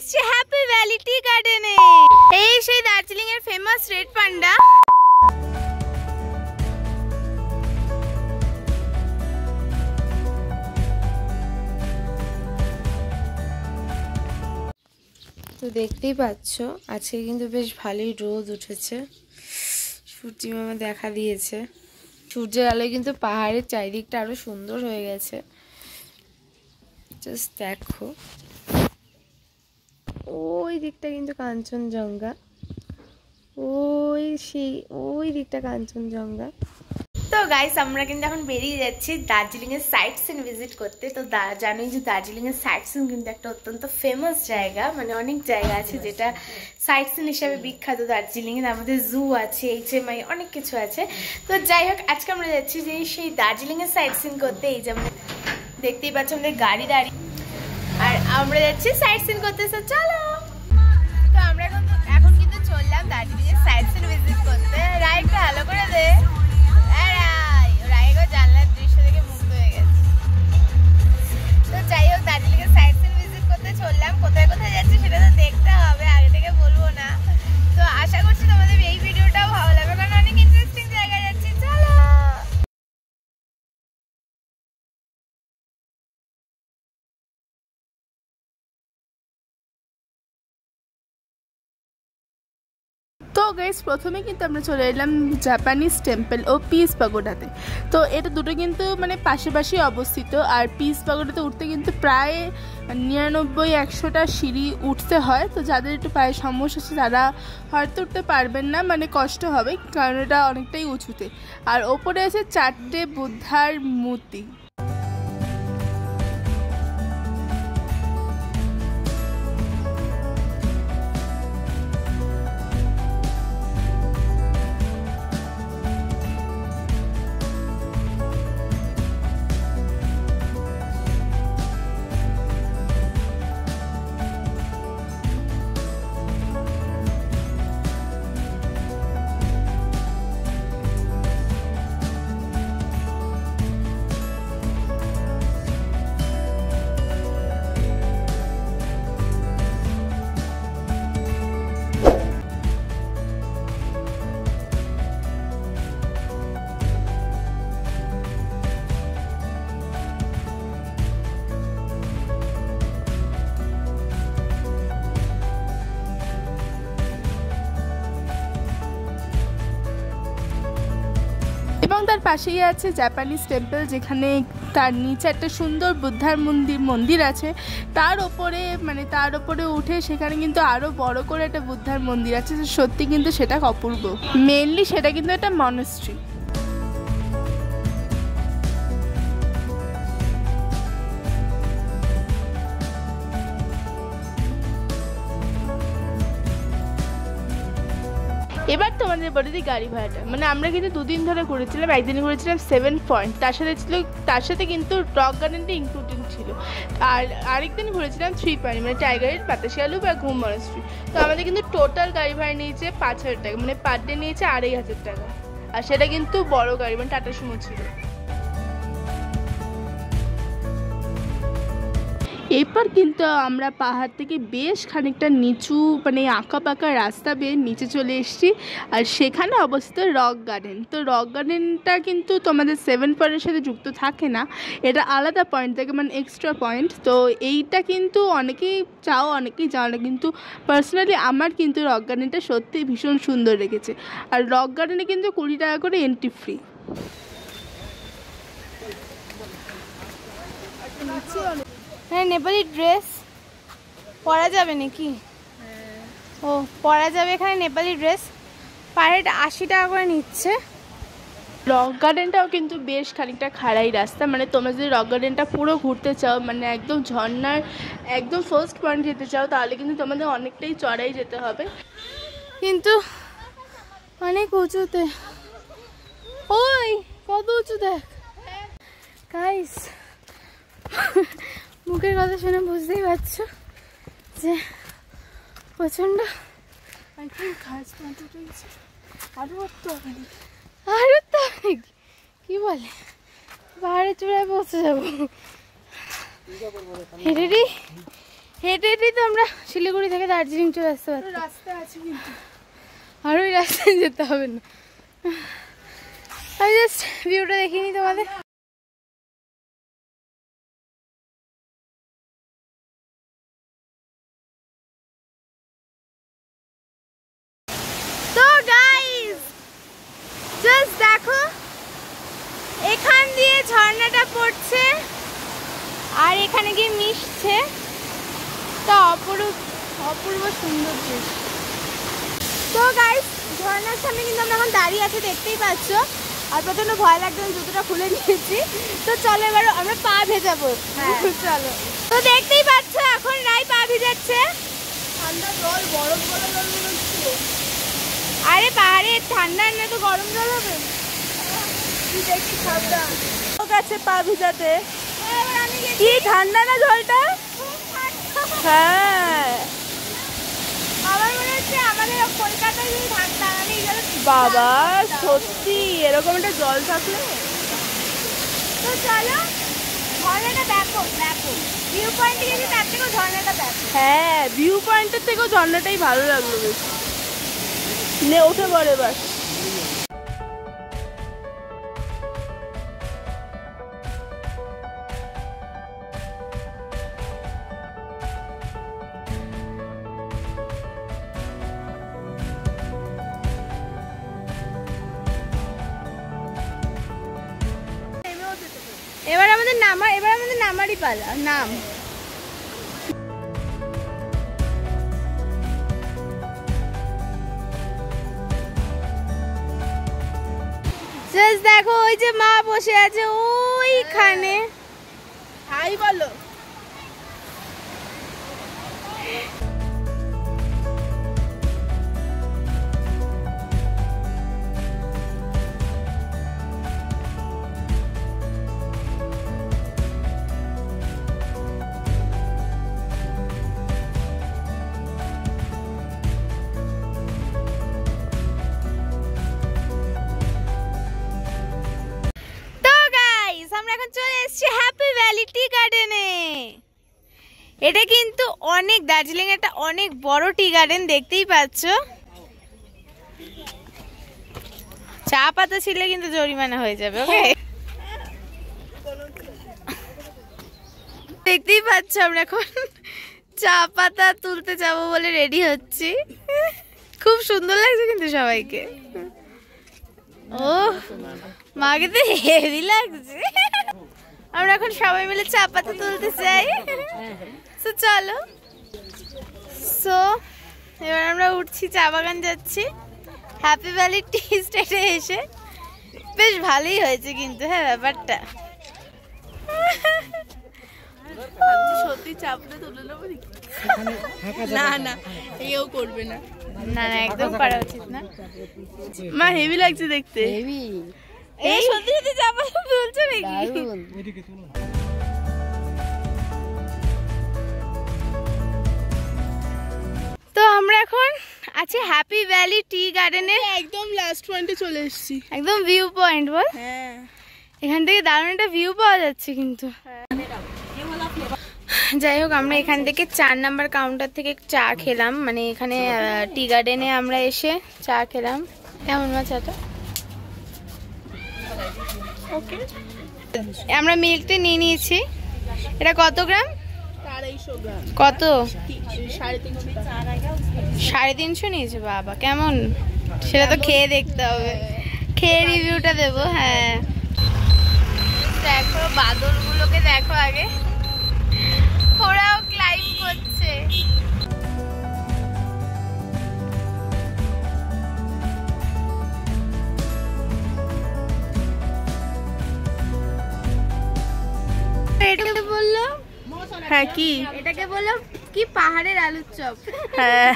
এসেছি happy valley টি গার্ডেনে। এই সেই দার্জিলিং এর ফেমাস রেড পান্ডা। তো দেখতেই পাচ্ছ আজকে কিন্তু বেশ ভালোই রোদ উঠেছে, সূর্য মামা দেখা দিয়েছে। সূর্যের আলোয় কিন্তু পাহাড়ের চারিদিকটা আরো সুন্দর হয়ে গেছে। জাস্ট দেখো ওই দিকটা কিন্তু কাঞ্চনজঙ্ঘা, ওই দিকটা কাঞ্চনজঙ্ঘা। তো গাইস আমরা কিন্তু এখন বেরিয়ে যাচ্ছি দার্জিলিং এর সাইট সিন ভিজিট করতে। তো জানোই যে দার্জিলিং এর সাইট সিন কিন্তু একটা অত্যন্ত ফেমাস জায়গা, মানে অনেক জায়গা আছে যেটা সাইট সিন হিসাবে বিখ্যাত দার্জিলিং এর। আমাদের জু আছে, HMI, অনেক কিছু আছে। তো যাই হোক আজকে আমরা যাচ্ছি যে সেই দার্জিলিং এর সাইট সিন করতে। এই যেমন দেখতেই পাচ্ছ আমাদের গাড়ি দাঁড়িয়ে, আর আমরা যাচ্ছি সাইট সিন করতে। চলো, তো আমরা এখন কিন্তু চললাম দার্জিলিং এর সাইট সিন ভিজিট করতে। রাইডটা ভালো করে দে। জানলার দৃশ্য দেখে মুগ্ধ হয়ে গেছে। তো যাই হোক দার্জিলিং এর সাইট সিন ভিজিট করতে চললাম। কোথায় কোথায় যাচ্ছি সেটা তো দেখতে হবে, আগে থেকে বলবো না। তো আশা করছি তোমাদের এই ভিডিওটাও ভালো লাগবে, কারণ অনেক ইন্টারেস্টিং জায়গায় যাচ্ছি। চলো। তো গাইস প্রথমে কিন্তু আমরা চলে এলাম জাপানিজ টেম্পল ও পিস পাগোডাতে। তো এটা দুটো কিন্তু মানে পাশাপাশি অবস্থিত, আর পিস পাগোডাতে উঠতে কিন্তু প্রায় 99-100টা সিঁড়ি উঠতে হয়। তো যাদের একটু পায়ে সমস্যা আছে তারা হয়তো উঠতে পারবেন না, মানে কষ্ট হবে, কারণ এটা অনেকটাই উঁচুতে। আর ওপরে আছে 4টে বুদ্ধার মূর্তি। এবং তার পাশেই আছে জাপানিজ টেম্পল, যেখানে তার নিচে একটা সুন্দর বুদ্ধার মন্দির আছে। তার ওপরে উঠে সেখানে কিন্তু আরও বড় করে একটা বুদ্ধার মন্দির আছে। সত্যি কিন্তু সেটা অপূর্ব। মেনলি সেটা কিন্তু একটা মনাস্ট্রি। এবার তোমাদের বলে দিই গাড়ি ভাড়াটা। মানে আমরা কিন্তু 2 দিন ধরে ঘুরেছিলাম। একদিনে ঘুরেছিলাম 7 পয়েন্ট, তার সাথে কিন্তু রক গার্ডেনটা ইনক্লুডিং ছিল। আর আরেকদিন ঘুরেছিলাম 3 পয়েন্ট, মানে টাইগার হিল, বাতাসি আলু বা ঘুম মনাস্ট্রি। তো আমাদের কিন্তু টোটাল গাড়ি ভাড়া নিয়েছে 5000 টাকা, মানে পার ডে নিয়েছে 2500 টাকা। আর সেটা কিন্তু বড় গাড়ি, মানে টাটা সুমো ছিল। এরপর কিন্তু আমরা পাহাড় থেকে বেশ খানিকটা নিচু, মানে আঁকা পাকা রাস্তা বেয়ে নিচে চলে এসেছি। আর সেখানে অবস্থিত রক গার্ডেন। তো রক গার্ডেনটা কিন্তু তোমাদের 7 পয়েন্টের সাথে যুক্ত থাকে না, এটা আলাদা পয়েন্ট থেকে, মানে এক্সট্রা পয়েন্ট। তো এইটা কিন্তু অনেকেই চাও অনেকেই যাও না, কিন্তু পার্সোনালি আমার কিন্তু রক গার্ডেনটা সত্যি ভীষণ সুন্দর লেগেছে। আর রক গার্ডেনে কিন্তু 20 টাকা করে এন্ট্রি ফ্রি। হ্যাঁ, নেপালি ড্রেস পরা যাবে নাকি? ও পরা যাবে এখানে নেপালি ড্রেস। পার হেড 80 টাকা করে নিচ্ছে। রক গার্ডেনটাও কিন্তু বেশ খানিকটা খাড়াই রাস্তা। মানে তোমরা যদি রক গার্ডেনটা পুরো ঘুরতে চাও, মানে একদম ঝর্ণার একদম ফার্স্ট পয়েন্ট যেতে চাও, তাহলে কিন্তু তোমাদের অনেকটাই চড়াই যেতে হবে, কিন্তু অনেক উঁচুতে। ওই কত উঁচু দেখ গাইস। মুখের কথা শুনে বুঝতেই পারছো যে প্রচন্ড। আরো তো কি বলে পাহাড়ের চূড়ায় পৌঁছে যাবো। হেঁটে হেঁটে হেঁটেই তো আমরা শিলিগুড়ি থেকে দার্জিলিং চলে আসতে পারতাম। রাস্তা আছে কিন্তু, আর ওই রাস্তায় যেতে হবে না। আমি জাস্ট ভিউটা দেখিয়ে নিই তোমাদের। তো গাইস জাস্ট দেখো, এখান দিয়ে ঝর্ণাটা পড়ছে আর এখানে গিয়ে মিশছে। তা অপূর্ব সুন্দর দৃশ্য। তো গাইস ঝর্ণার সামনে কিন্তু আমরা এখন দাঁড়িয়ে আছি, দেখতেই পাচ্ছ। আর প্রচন্ড ভয় লাগছে, জুতোটা খুলে নিয়েছি। তো চলো এবার আমরা পা ভেজাবো। চলো। তো দেখতেই পাচ্ছ এখন রাই পা ভেজাচ্ছে। ঠান্ডা জল, বরফ গলা জল মনে হচ্ছে। আরে পাহাড়ে ঠান্ডা না তো গরম জল হবে। দেখি সাবধান, লোক আছে পা ভিজাতে। কি ঠান্ডা না জলটা? হ্যাঁ, আমার মনে হচ্ছে আমাদের কলকাতায় যদি ঠান্ডা আমি বাবা সত্যি এরকম একটা জল থাকলে। তো চলো, ঝর্ণাটা ব্যাপক ব্যাপক। ভিউ পয়েন্টে গেছি তার থেকেও ঝর্ণাটা ব্যাপক। হ্যাঁ, ভিউ পয়েন্টের থেকেও ঝর্ণাটাই ভালো লাগলো বেশ। নে উঠে পড়ে এবার। এবার আমাদের নামারই পালা। নাম জাস্ট দেখো, ওই যে মা বসে আছে ওইখানে। হাই বলো। এটা কিন্তু অনেক দার্জিলিং একটা অনেক বড় টি গার্ডেন, দেখতেই পাচ্ছ। চা পাতা ছিলে কিন্তু জরিমানা হয়ে যাবে। ওকে, দেখতেই পাচ্ছ আমরা এখন চা পাতা তুলতে যাবো বলে রেডি হচ্ছি। খুব সুন্দর লাগছে কিন্তু সবাইকে। ও মাকে তো হেভি লাগছে। আমরা এখন সবাই মিলে চা পাতা তুলতে চাই। তো চলো, সো এবার আমরা উঠছি, চা বাগান যাচ্ছি। হ্যাপি ভ্যালি টি স্টেটে এসে বেশ ভালোই হয়েছে কিন্তু। হ্যাঁ ব্যাপারটা সত্যি চাপটা তুলে নেবো না? না এও করবে না। না না, একদম করা উচিত না। মা হেভি লাগছে দেখতে। এই সত্যি সত্যি চা পাতা তুলছে নাকি? তো আমরা এখন আছি হ্যাপি ভ্যালি টি গার্ডেনে, একদম লাস্ট পয়েন্টে চলে এসেছি। একদম ভিউ পয়েন্ট। বল, হ্যাঁ, এখান থেকে দারুণ একটা ভিউ পাওয়া যাচ্ছে কিন্তু। যাই হোক, আমরা এখান থেকে 4 নাম্বার কাউন্টার থেকে চা খেলাম। মানে এখানে টি গার্ডেনে আমরা এসে চা খেলাম। কেমন মা চাটা? ওকে। আমরা মিল্ক টি নিয়ে নিয়েছি। এটা কত গ্রাম? 250 গ্রাম। কত? 350। 350 নিয়েছে। বাবা, কেমন সেটা তো খেয়ে দেখতে হবে, খেয়ে রিভিউটা দেবো। হ্যাঁ, দেখো বাদলগুলোকে দেখো আগে, ওরাও ক্লাইম্ব করছে। এটাকে বললো, হ্যাঁ কি এটাকে বললো কি পাহাড়ের আলুর চপ। হ্যাঁ,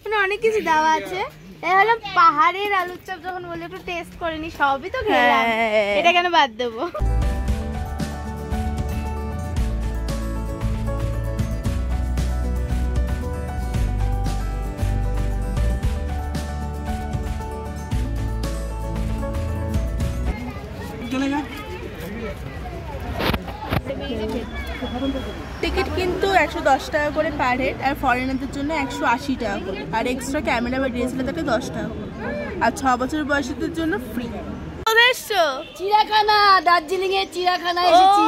মানে অনেক কিছু দেওয়া আছে। এই হলো পাহাড়ের আলুর চপ। যখন বললো একটু টেস্ট করে নি, সবই তো খেলাম, এটা কেন বাদ দেবো? টিকিট কিন্তু 110 টাকা করে পার হেড, আর ফরেনারদের জন্য 180 টাকা করে, আর এক্সট্রা ক্যামেরা বা ডিএসএলআর থাকে 10 টাকা করে, আর 6 বছর বয়সীদের জন্য ফ্রি। চিড়িয়াখানা, দার্জিলিং এর চিড়িয়াখানা এসেছি।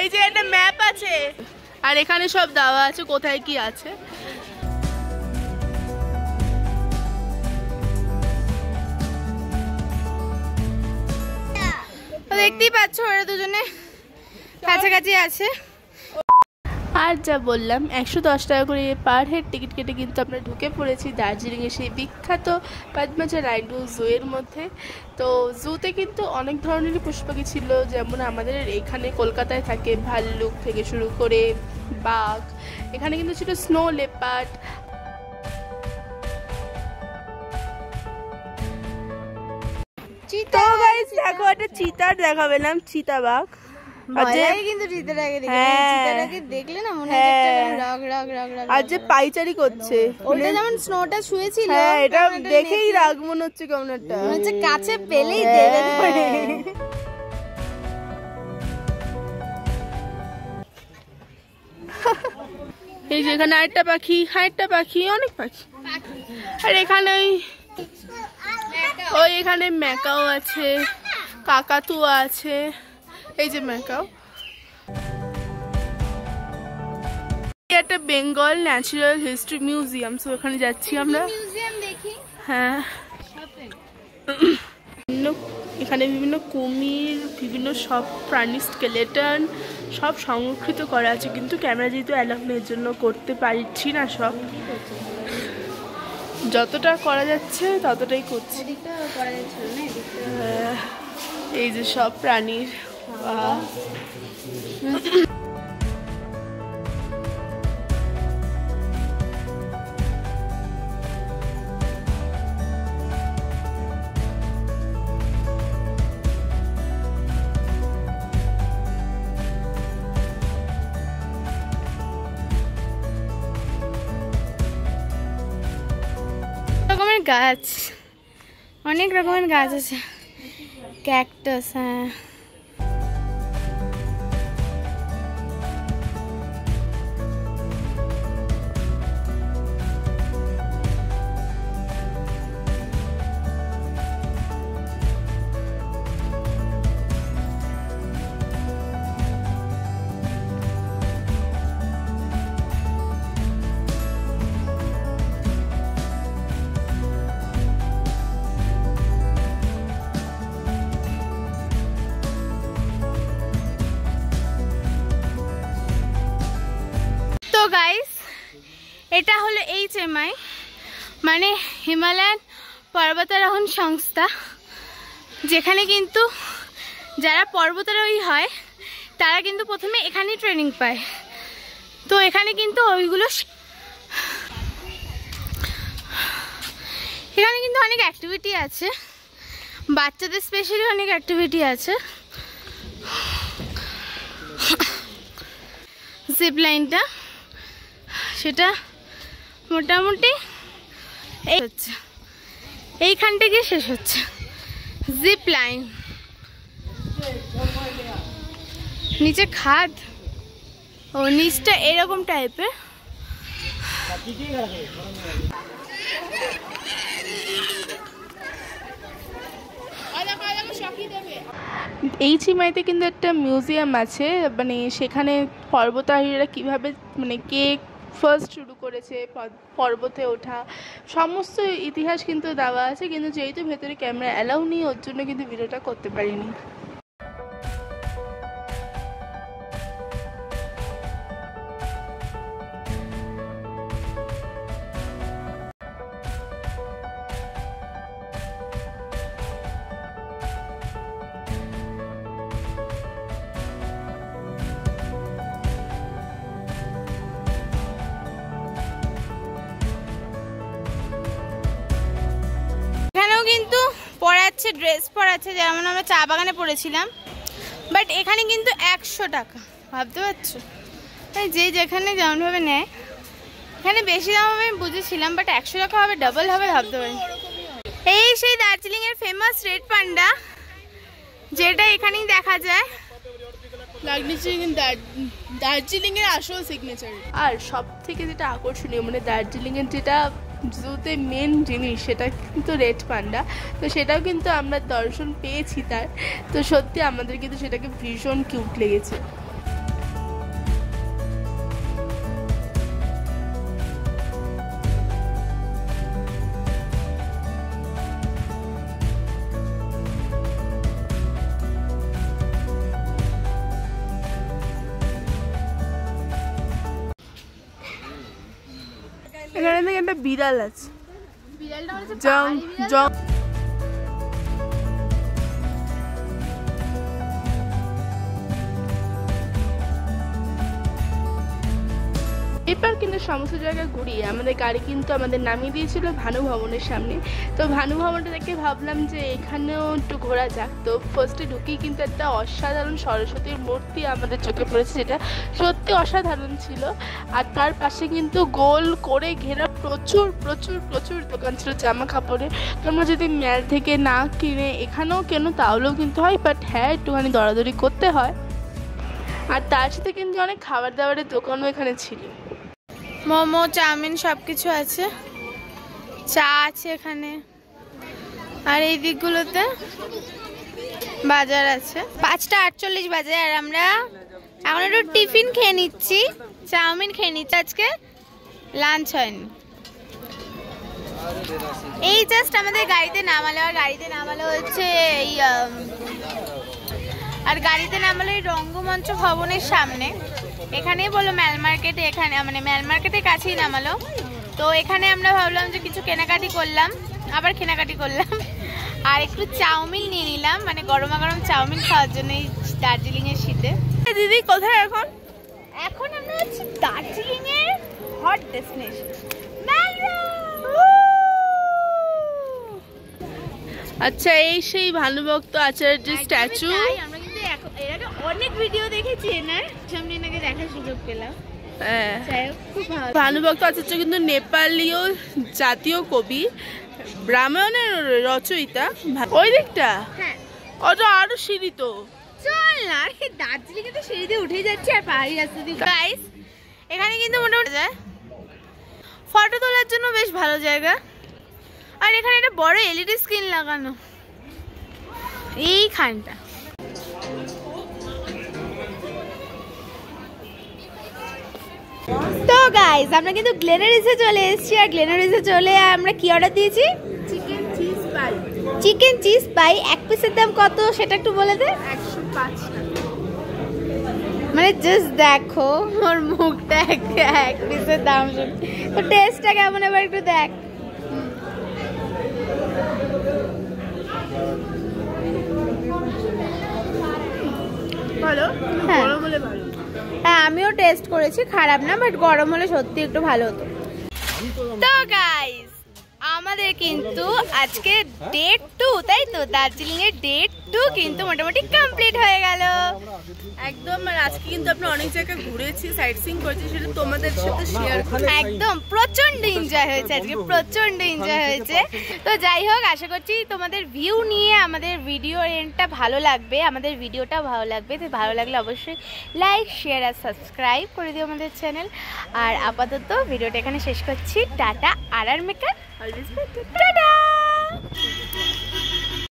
এই যে একটা ম্যাপ আছে, আর এখানে সব দেওয়া আছে কোথায় কি আছে। দেখতেই পাচ্ছ ওরা দুজনে কাছাকাছি আছে। আর যা বললাম 110 টাকা করে পার হেড টিকিট কেটে কিন্তু আমরা ঢুকে পড়েছি দার্জিলিংয়ের সেই বিখ্যাত পদ্মজা রাইডু জুয়ের মধ্যে। তো জুতে কিন্তু অনেক ধরনেরই পশু পাখি ছিল, যেমন আমাদের এখানে কলকাতায় থাকে ভাল্লুক থেকে শুরু করে বাঘ, এখানে কিন্তু ছিল স্নো লেপার্ড। তো গাইস দেখো একটা চিতার দেখা পেলাম, চিতাবাঘ। আর যে পাইচারি করছে, ওটা যেমন স্নোটা ছুঁয়েছিল, হ্যাঁ এটা দেখেই রাগ মনে হচ্ছে কেমন একটা, কাছে পেলেই দেবে। এই যে এখানে আরেকটা পাখি, অনেক পাখি। আর এখানে ওই এখানে ম্যাকাও আছে, কাকাতুয়া আছে, এই যে ম্যাকাও। একটা বেঙ্গল ন্যাচারাল হিস্ট্রি মিউজিয়াম, তো ওখানে যাচ্ছি আমরা। হ্যাঁ এখানে বিভিন্ন কুমির, বিভিন্ন সব প্রাণী স্কেলেটন সব সংরক্ষিত করা আছে, কিন্তু ক্যামেরা যেহেতু অ্যালাউ নেই জন্য করতে পারছি না, সব যতটা করা যাচ্ছে ততটাই করছি। এই যে সব প্রাণীর গাছ, অনেক রকমের গাছ আছে, ক্যাকটাস। হ্যাঁ গাইস, এটা হলো HMI, মানে হিমালয়ান পর্বতারোহণ সংস্থা, যেখানে কিন্তু যারা পর্বতারোহী হয় তারা কিন্তু প্রথমে এখানেই ট্রেনিং পায়। তো এখানে কিন্তু ওইগুলো, এখানে কিন্তু অনেক অ্যাক্টিভিটি আছে, বাচ্চাদের স্পেশালি অনেক অ্যাক্টিভিটি আছে। জিপ লাইনটা সেটা মোটামুটি এই হচ্ছে, এইখানটা গিয়ে শেষ হচ্ছে জিপ লাইন। নিচে খাদ, ও নিচটা এরকম টাইপের। HMIতে কিন্তু একটা মিউজিয়াম আছে, মানে সেখানে পর্বতারোহীরা কীভাবে, মানে কে ফার্স্ট শুরু করেছে পর্বতে ওঠা, সমস্ত ইতিহাস কিন্তু দেওয়া আছে, কিন্তু যেহেতু ভেতরে ক্যামেরা অ্যালাউ নেই ওর জন্য কিন্তু ভিডিওটা করতে পারিনি। কিন্তু পড়াচ্ছে, ড্রেস পরাচ্ছে, যেমন আমরা চা বাগানে পড়েছিলাম, বাট এখানে কিন্তু 100 টাকা, ভাবতে পারছো? যে যেখানে যেমনভাবে নেয়, এখানে বেশি দাম হবে আমি বুঝেছিলাম, বাট 100 টাকা হবে, ডাবল হবে ভাবতে পারি। এই সেই দার্জিলিং এর ফেমাস রেড পান্ডা, যেটা এখানেই দেখা যায়। দার্জিলিংয়ের আসল সিগনেচার। আর সব থেকে যেটা আকর্ষণীয় মানে দার্জিলিংয়ের যেটা জুতে মেন জিনিস সেটা কিন্তু রেড পান্ডা। তো সেটাও কিন্তু আমরা দর্শন পেয়েছি তার। তো সত্যি আমাদের কিন্তু সেটাকে ভীষণ কিউট লেগেছে। এখানে থেকে একটা বিড়াল আছে, এরপর কিন্তু সমস্ত জায়গায় ঘুরিয়ে আমাদের গাড়ি কিন্তু আমাদের নামিয়ে দিয়েছিল ভানু ভবনের সামনে। তো ভানু ভবনটা দেখে ভাবলাম যে এখানেও একটু ঘোরা যাক। তো ফার্স্টে ঢুকেই কিন্তু একটা অসাধারণ সরস্বতীর মূর্তি আমাদের চোখে পড়েছে, যেটা সত্যি অসাধারণ ছিল। আর তার পাশে কিন্তু গোল করে ঘেরা প্রচুর প্রচুর প্রচুর দোকান ছিল জামা কাপড়ে। তোমরা যদি ম্যাল থেকে না কিনে এখানেও কেন তাহলেও কিন্তু হয়, বাট হ্যাঁ একটুখানি দরাদরি করতে হয়। আর তার সাথে কিন্তু অনেক খাবার দাবারের দোকানও এখানে ছিল, মোমো চাউমিন সব কিছু আছে, চা আছে এখানে। আর এই দিকগুলোতে বাজার আছে। 5:48 বাজে আর আমরা এখন একটু টিফিন খেয়ে নিচ্ছি, চাউমিন খেয়ে নিচ্ছি, আজকে লাঞ্চ হয়নি। এই জাস্ট আমাদের গাড়িতে নামালো, আর গাড়িতে নামালো হচ্ছে এই আর গাড়িতে নামালো এই রঙ্গমঞ্চ ভবনের সামনে। এখানেই বললো ম্যাল মার্কেটে, এখানে মানে ম্যাল মার্কেটের কাছেই নামালো। তো এখানে আমরা ভাবলাম যে কিছু কেনাকাটি করলাম, আবার কেনাকাটি করলাম আর একটু চাউমিন নিয়ে নিলাম, মানে গরমা গরম চাউমিন খাওয়ার জন্য এই দার্জিলিংয়ের শীতে। দিদি কোথায় এখন? এখন আমরা হচ্ছি দার্জিলিংয়ের হট ডেস্টিনেশন আচ্ছা এই সেই ভানুভক্ত আচার্যের স্ট্যাচু। আমরা কিন্তু এর আগে অনেক ভিডিও দেখেছি এনার, সামনে এনাকে দেখার সুযোগ পেলাম। ভানুভক্ত আচার্য কিন্তু নেপালীয় জাতীয় কবি, রামায়ণের রচয়িতা। ওই দিকটা ওটা আরো সিঁড়ি, তো চল না দার্জিলিং এ তো সিঁড়ি দিয়ে উঠে যাচ্ছে আর পাহাড়ি রাস্তা দিয়ে। গাইস এখানে কিন্তু মোটামুটি যায় ফটো তোলার জন্য বেশ ভালো জায়গা। আর এখানে একটা বড় এলইডি স্ক্রিন লাগানো এইখানটা। তো গাইস আমরা কিন্তু গ্লেনারিসে চলে এসেছি, আর গ্লেনারিসে চলে আমরা কি অর্ডার দিয়েছি? চিকেন চিজ পাই। চিকেন চিজ পাই এক পিসের দাম কত সেটা একটু বলে দে। 105 টাকা। মানে জাস্ট দেখো ওর মুখটা এক পিসের দাম শুনে। তো টেস্টটা কেমন এবার একটু দেখ। ভালো, গরম হলে ভালো। হ্যাঁ আমিও টেস্ট করেছি, খারাপ না, বাট গরম হলে সত্যি একটু ভালো হতো। তো গাইস আমাদের কিন্তু আজকে ডে 2, তাই তো দার্জিলিং এর ডে 2 কিন্তু মোটামুটি কমপ্লিট হয়ে গেল একদম। আর আজকে কিন্তু আমরা অনেক জায়গায় ঘুরেছি, সাইট সিইং করেছি, সেটা তোমাদের সাথে শেয়ার করব। একদম প্রচন্ড এনজয় হয়েছে আজকে, প্রচন্ড এনজয় হয়েছে। তো যাই হোক আশা করছি তোমাদের ভিউ নিয়ে আমাদের ভিডিও এন্ডটা ভালো লাগবে, আমাদের ভিডিওটা ভালো লাগবে। তো ভালো লাগলে অবশ্যই লাইক শেয়ার আর সাবস্ক্রাইব করে দিও আমাদের চ্যানেল। আর আপাতত ভিডিওটা এখানে শেষ করছি। টাটা। আর মেকআপ টাটা।